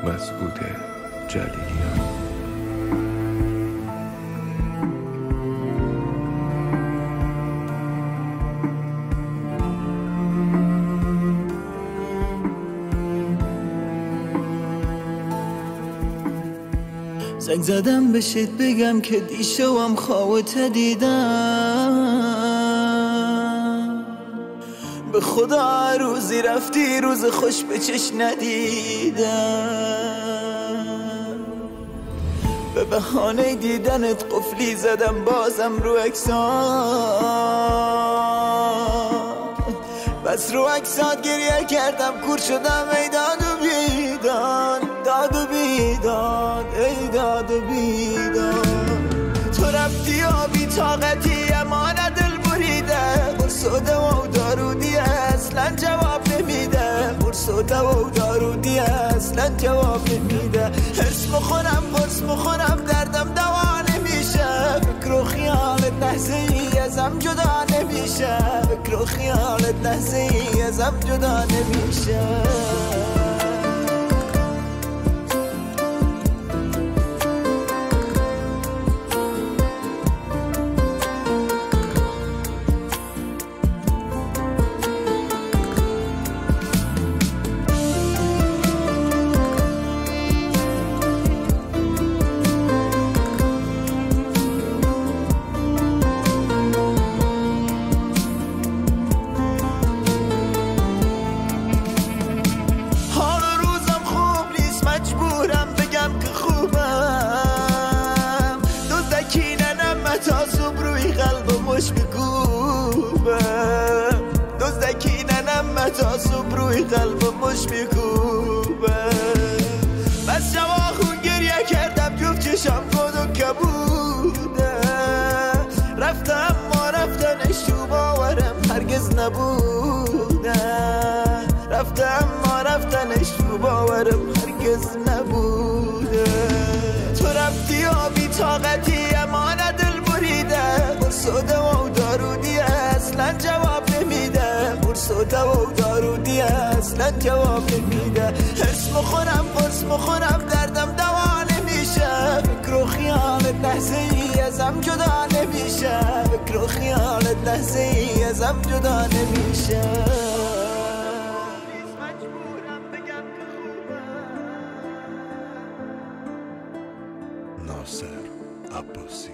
مسعود جلیلیان. زنگ زدم بشید بگم که دیشبم خوابت دیدم، به خدا روزی رفتی روز خوش به چش ندیدم، به بهانه دیدنت قفلی زدم بازم رو عکسات، بس رو عکسات گریه کردم کور شدم ای داد و بیداد، داد و بیداد ای داد و بیداد. تو رفتی و بی طاقتی امان دل بریده، قرص و دوا و دارودی اصلا جواب نمیده، قرص و دوا و دارودی اصلا جواب نمیده. هرس بخورم قرص بخورم دردم دوا نمیشه، فکر و خیالت لحظه ای ازم جدا نمیشه، فکر و خیالت لحظه ای ازم جدا نمیشه. خوش میکوبم دزدکی ننم تا صبح روی قلبم مش میکوبم، بس شبا خون گریه کردم جفت چشم کد و کبوده، رفتم ما رفتنش تو باورم هرگز نبوده، رفتم ما رفتنش تو باورم هرگز نبوده. تو رفتی و بی طاقتی امان دل بریده، قرص و دوا و دارودی اصلا جواب نمیده، قرص و دوا و دارودی اصلا جواب نمیده. هرس بخورم قرص بخورم دردم دوا نمیشه، فکر و خیالت لحظه ای ازم جدا نمیشه، فکر و خیالت لحظه ای ازم جدا نمیشه. ناصر عباسی